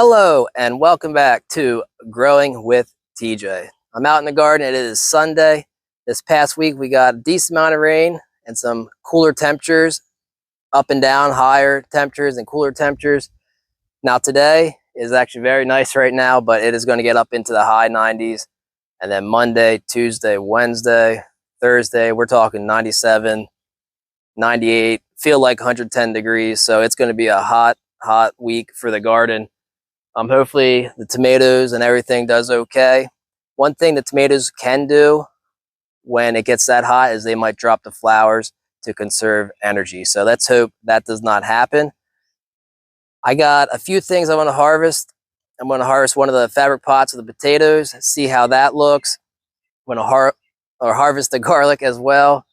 Hello and welcome back to Growing with TJ. I'm out in the garden. It is Sunday. This past week we got a decent amount of rain and some cooler temperatures, up and down, higher temperatures and cooler temperatures. Now today is actually very nice right now, but it is going to get up into the high 90s. And then Monday, Tuesday, Wednesday, Thursday, we're talking 97, 98, feel like 110 degrees. So it's going to be a hot week for the garden. Hopefully the tomatoes and everything does okay. One thing the tomatoes can do when it gets that hot is they might drop the flowers to conserve energy. So let's hope that does not happen. I got a few things I want to harvest. I'm going to harvest one of the fabric pots of the potatoes, see how that looks. I'm going to harvest the garlic as well,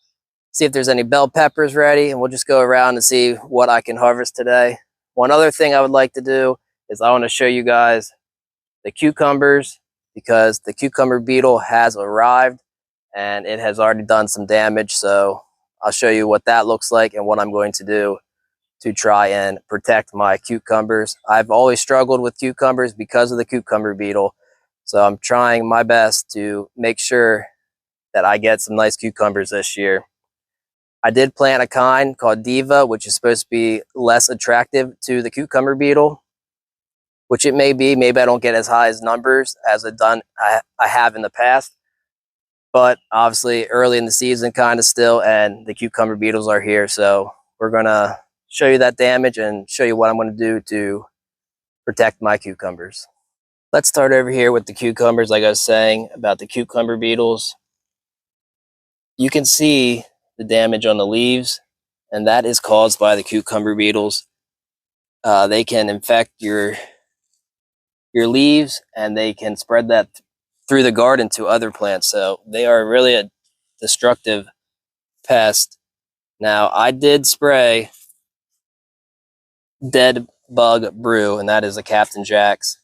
see if there's any bell peppers ready, and we'll just go around and see what I can harvest today. One other thing I would like to do is I want to show you guys the cucumbers, because the cucumber beetle has arrived and it has already done some damage. So I'll show you what that looks like and what I'm going to do to try and protect my cucumbers. I've always struggled with cucumbers because of the cucumber beetle. So I'm trying my best to make sure that I get some nice cucumbers this year. I did plant a kind called Diva, which is supposed to be less attractive to the cucumber beetle, which it may be. Maybe I don't get as high as numbers as I have in the past. But obviously early in the season kind of still, and the cucumber beetles are here. So we're going to show you that damage and show you what I'm going to do to protect my cucumbers. Let's start over here with the cucumbers. Like I was saying about the cucumber beetles, you can see the damage on the leaves, and that is caused by the cucumber beetles. They can infect your leaves, and they can spread that through the garden to other plants. So they are really a destructive pest. Now, I did spray Dead Bug Brew, and that is a Captain Jack's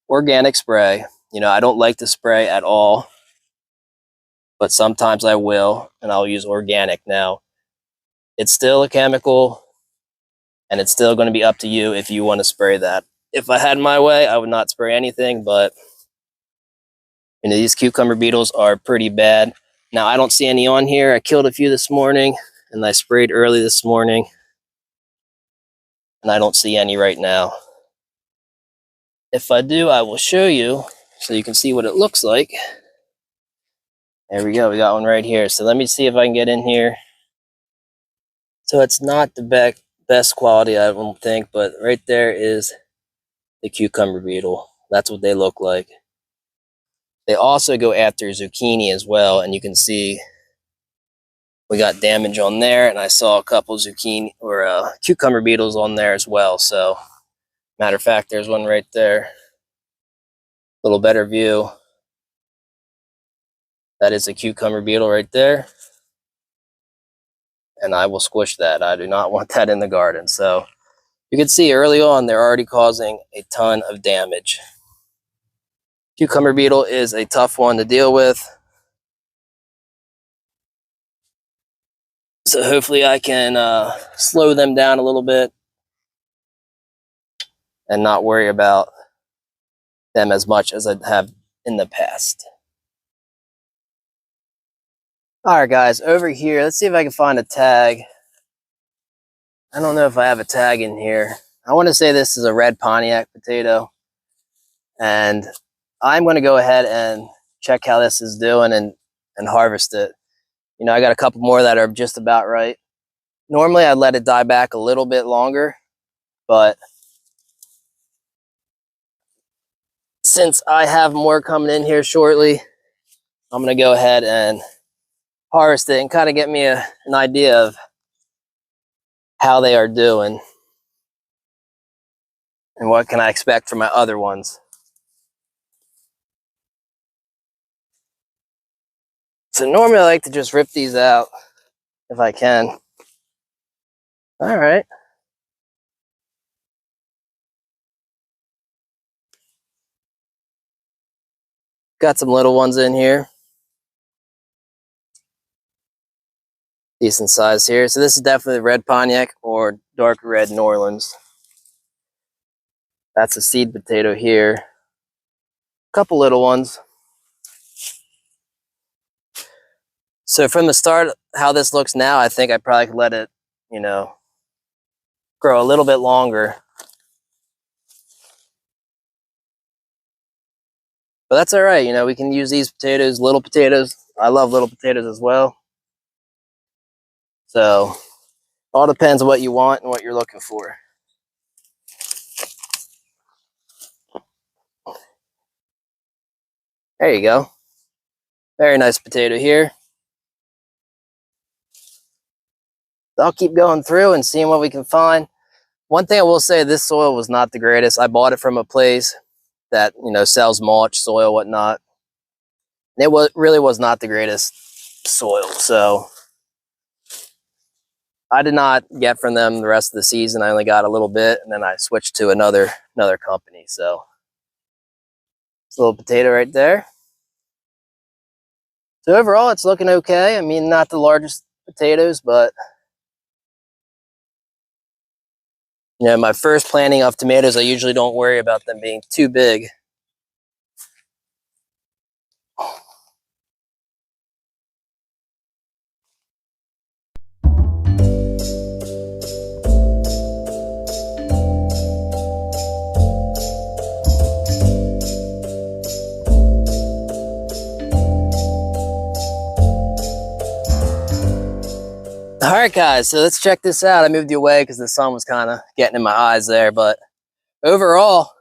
organic spray. You know, I don't like to spray at all, but sometimes I will, and I'll use organic. Now, it's still a chemical, and it's still going to be up to you if you want to spray that. If I had my way, I would not spray anything, but you know, these cucumber beetles are pretty bad. Now, I don't see any on here. I killed a few this morning, and I sprayed early this morning, and I don't see any right now. If I do, I will show you so you can see what it looks like. There we go. We got one right here. So let me see if I can get in here. So it's not the best quality, I don't think, but right there is the cucumber beetle. That's what they look like. They also go after zucchini as well, and you can see we got damage on there, and I saw a couple zucchini or cucumber beetles on there as well. So, matter of fact, there's one right there. A little better view. That is a cucumber beetle right there. And I will squish that. I do not want that in the garden. So, you can see early on, they're already causing a ton of damage. Cucumber beetle is a tough one to deal with. So hopefully I can slow them down a little bit and not worry about them as much as I have in the past. All right, guys, over here, let's see if I can find a tag. I don't know if I have a tag in here. I want to say this is a red Pontiac potato, and I'm going to go ahead and check how this is doing and harvest it. You know, I got a couple more that are just about right. Normally, I'd let it die back a little bit longer, but since I have more coming in here shortly, I'm going to go ahead and harvest it and kind of get me an idea of how they are doing and what can I expect from my other ones. So normally I like to just rip these out if I can. All right. Got some little ones in here. Decent size here. So this is definitely red Pontiac or dark red New Orleans. That's a seed potato here. A couple little ones. So from the start, how this looks now, I think I probably could let it, you know, grow a little bit longer. But that's all right, you know, we can use these potatoes, little potatoes. I love little potatoes as well. So all depends on what you want and what you're looking for. There you go. Very nice potato here. I'll keep going through and seeing what we can find. One thing I will say, this soil was not the greatest. I bought it from a place that, you know, sells mulch, soil, whatnot. And it really was not the greatest soil. So I did not get from them the rest of the season. I only got a little bit, and then I switched to another company. So it's a little potato right there. So overall, it's looking okay. I mean, not the largest potatoes, but you know, my first planting of tomatoes, I usually don't worry about them being too big. All right, guys, so let's check this out. I moved you away because the sun was kind of getting in my eyes there, but overall,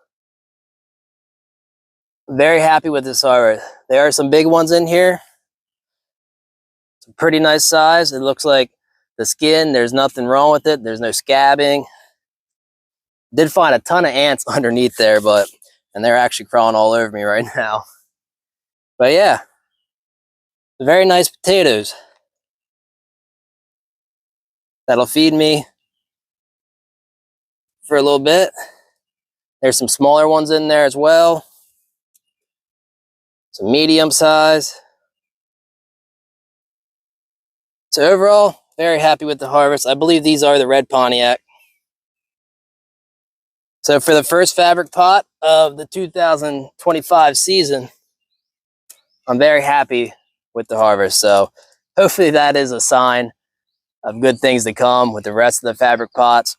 very happy with this harvest. There are some big ones in here. Some pretty nice size. It looks like the skin, there's nothing wrong with it. There's no scabbing. Did find a ton of ants underneath there, and they're actually crawling all over me right now. But yeah, very nice potatoes. That'll feed me for a little bit. There's some smaller ones in there as well. Some medium size. So overall, very happy with the harvest. I believe these are the red Pontiac. So for the first fabric pot of the 2025 season, I'm very happy with the harvest. So hopefully that is a sign of good things to come with the rest of the fabric pots.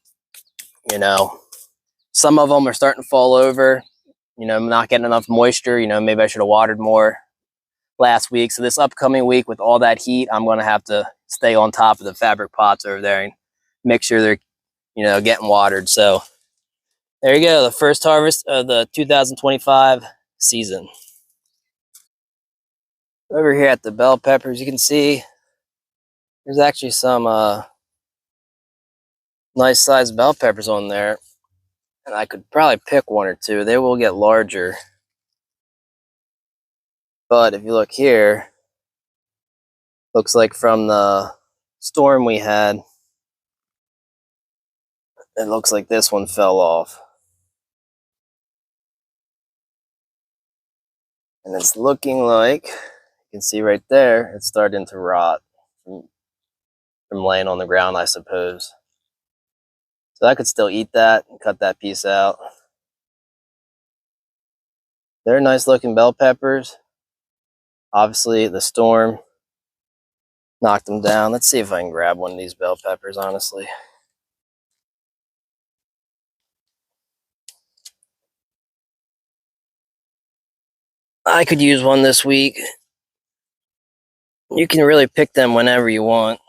You know, some of them are starting to fall over, you know, not getting enough moisture. You know, maybe I should have watered more last week. So this upcoming week with all that heat, I'm going to have to stay on top of the fabric pots over there and make sure they're, you know, getting watered. So there you go, the first harvest of the 2025 season. Over here at the bell peppers, you can see there's actually some nice sized bell peppers on there. And I could probably pick one or two. They will get larger. But if you look here, looks like from the storm we had, it looks like this one fell off. And it's looking like, you can see right there, it's starting to rot from laying on the ground, I suppose. So I could still eat that and cut that piece out. They're nice looking bell peppers. Obviously, the storm knocked them down. Let's see if I can grab one of these bell peppers, honestly. I could use one this week. You can really pick them whenever you want.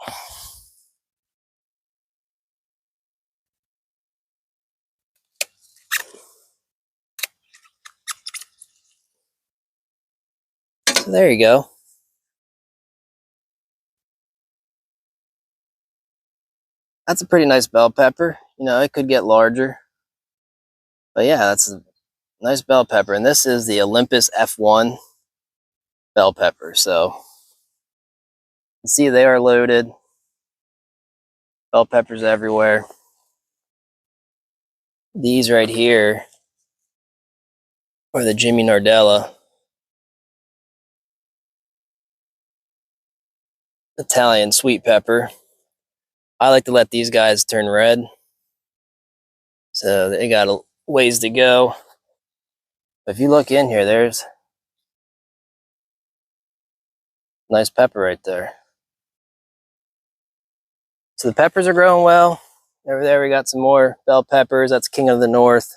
So there you go. That's a pretty nice bell pepper. You know, it could get larger. But yeah, that's a nice bell pepper. And this is the Olympus F1 bell pepper. So you can see they are loaded. Bell peppers everywhere. These right here are the Jimmy Nardella Italian sweet pepper. I like to let these guys turn red. So they got ways to go. If you look in here, there's nice pepper right there. So the peppers are growing well. Over there we got some more bell peppers. That's King of the North.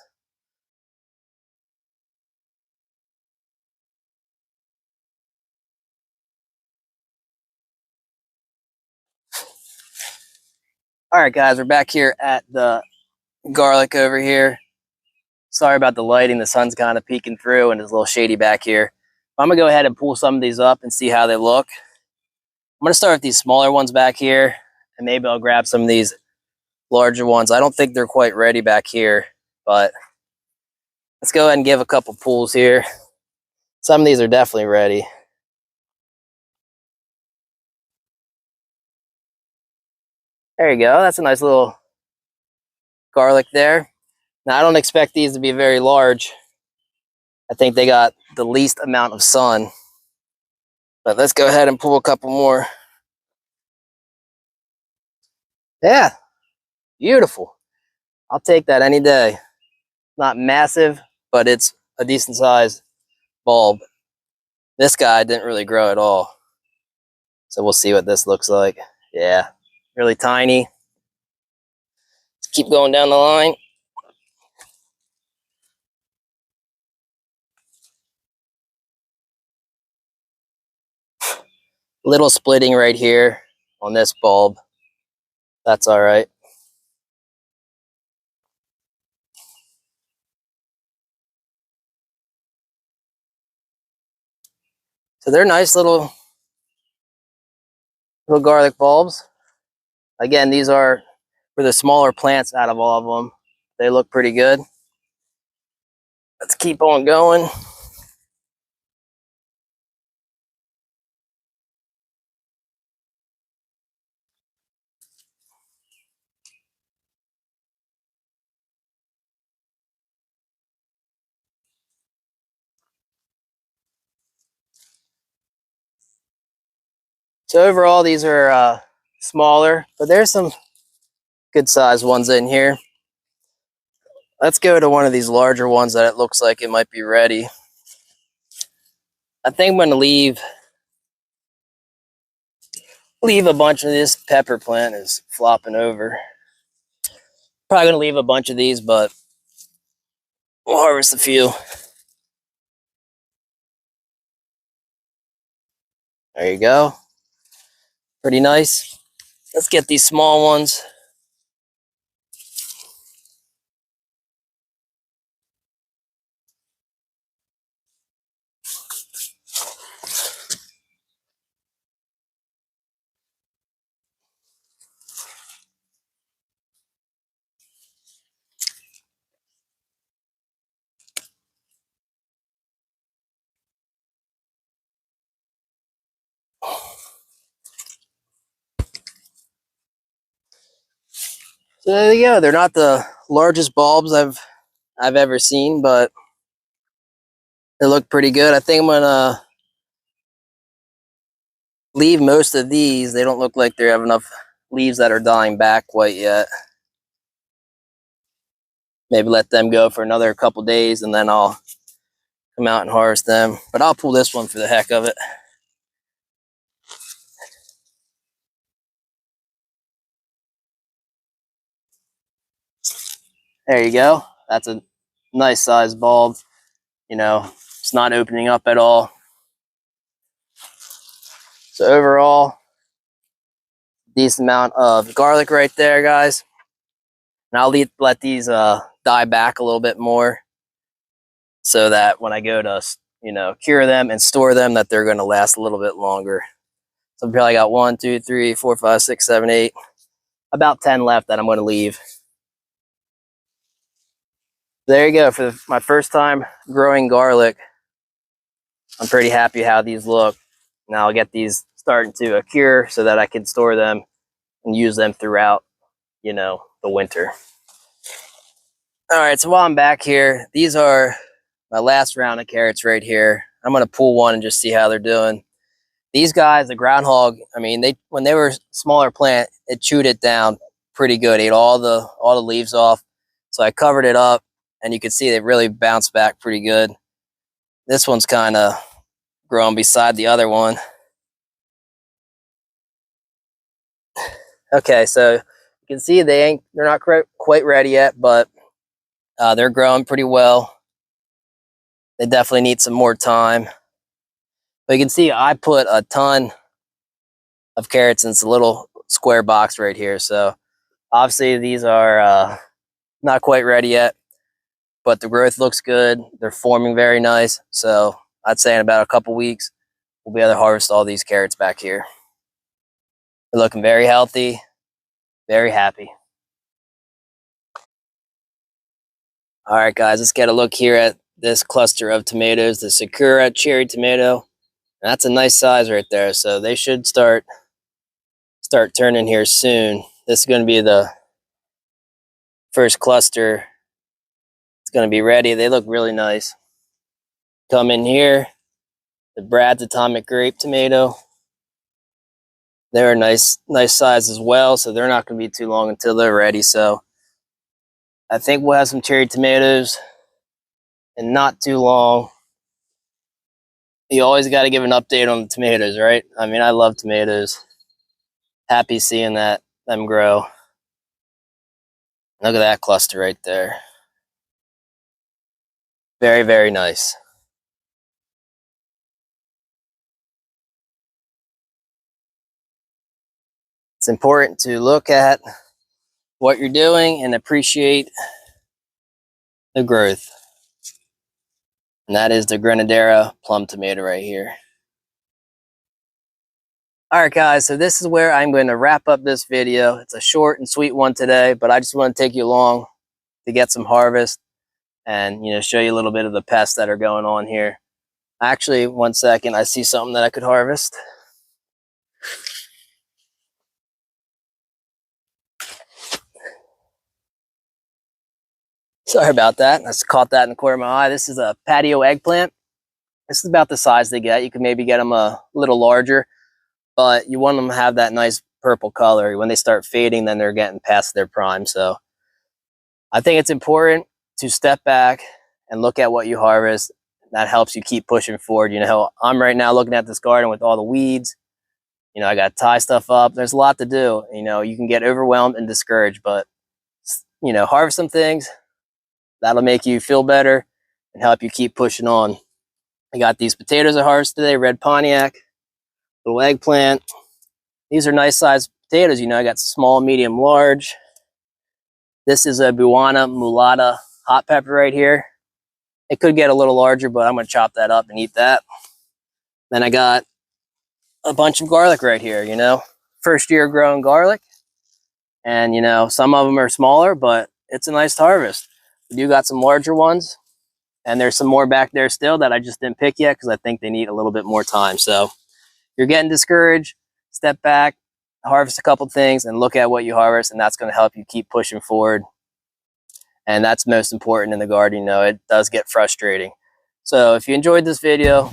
All right, guys, we're back here at the garlic over here. Sorry about the lighting. The sun's kind of peeking through and it's a little shady back here. I'm gonna go ahead and pull some of these up and see how they look. I'm gonna start with these smaller ones back here, and maybe I'll grab some of these larger ones. I don't think they're quite ready back here, but let's go ahead and give a couple pulls here. Some of these are definitely ready. There you go. That's a nice little garlic there. Now, I don't expect these to be very large. I think they got the least amount of sun. But let's go ahead and pull a couple more. Yeah, beautiful. I'll take that any day. Not massive, but it's a decent sized bulb. This guy didn't really grow at all. So we'll see what this looks like. Yeah, really tiny. Let's keep going down the line. Little splitting right here on this bulb. That's all right. So they're nice little garlic bulbs. Again, these are for the smaller plants out of all of them. They look pretty good. Let's keep on going. So overall, these are smaller, but there's some good sized ones in here. Let's go to one of these larger ones that it looks like it might be ready. I think I'm going to leave a bunch of this. Pepper plant is flopping over. Probably going to leave a bunch of these, but we'll harvest a few. There you go. Pretty nice. Let's get these small ones. So there you go. They're not the largest bulbs I've ever seen, but they look pretty good. I think I'm gonna leave most of these. They don't look like they have enough leaves that are dying back quite yet. Maybe let them go for another couple days and then I'll come out and harvest them. But I'll pull this one for the heck of it. There you go. That's a nice sized bulb. You know, it's not opening up at all. So overall, decent amount of garlic right there, guys. And I'll let these die back a little bit more so that when I go to, cure them and store them, that they're going to last a little bit longer. So I've probably got 1, 2, 3, 4, 5, 6, 7, 8, about 10 left that I'm going to leave. There you go. For my first time growing garlic, I'm pretty happy how these look. Now I'll get these starting to cure so that I can store them and use them throughout, the winter. All right, so while I'm back here, these are my last round of carrots right here. I'm going to pull one and just see how they're doing. These guys, the groundhog, I mean, when they were smaller plant, it chewed it down pretty good, ate all the leaves off. So I covered it up and you can see they really bounced back pretty good. This one's kind of growing beside the other one. Okay, so you can see they're not quite ready yet, but they're growing pretty well. They definitely need some more time. But you can see I put a ton of carrots in this little square box right here. So obviously these are not quite ready yet, but the growth looks good. They're forming very nice. So I'd say in about a couple weeks, we'll be able to harvest all these carrots back here. They're looking very healthy, very happy. All right, guys, let's get a look here at this cluster of tomatoes, the Sakura cherry tomato. That's a nice size right there. So they should start turning here soon. This is going to be the first cluster. It's going to be ready. They look really nice. Come in here, the Brad's Atomic Grape tomato. They're a nice size as well, so they're not going to be too long until they're ready. So I think we'll have some cherry tomatoes in not too long. You always got to give an update on the tomatoes, right? I mean, I love tomatoes. Happy seeing them grow. Look at that cluster right there. Very, very nice. It's important to look at what you're doing and appreciate the growth. And that is the Grenadera plum tomato right here. All right, guys, so this is where I'm going to wrap up this video. It's a short and sweet one today, but I just want to take you along to get some harvest and, show you a little bit of the pests that are going on here. Actually, one second, I see something that I could harvest. Sorry about that. I just caught that in the corner of my eye. This is a patio eggplant. This is about the size they get. You can maybe get them a little larger, but you want them to have that nice purple color. When they start fading, then they're getting past their prime. So I think it's important to step back and look at what you harvest. That helps you keep pushing forward. I'm right now looking at this garden with all the weeds. I got to tie stuff up. There's a lot to do. You can get overwhelmed and discouraged, but, harvest some things. That'll make you feel better and help you keep pushing on. I got these potatoes I harvested today, red Pontiac, little eggplant. These are nice sized potatoes. I got small, medium, large. This is a Buana Mulata hot pepper right here. It could get a little larger, but I'm going to chop that up and eat that. Then I got a bunch of garlic right here, first year growing garlic. And, some of them are smaller, but it's a nice harvest. We do got some larger ones, and there's some more back there still that I just didn't pick yet because I think they need a little bit more time. So if you're getting discouraged, step back, harvest a couple things, and look at what you harvest, and that's going to help you keep pushing forward. And that's most important in the garden. It does get frustrating. So if you enjoyed this video,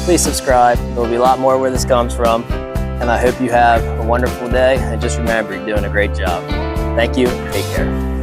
please subscribe. There'll be a lot more where this comes from. And I hope you have a wonderful day. And just remember, you're doing a great job. Thank you. Take care.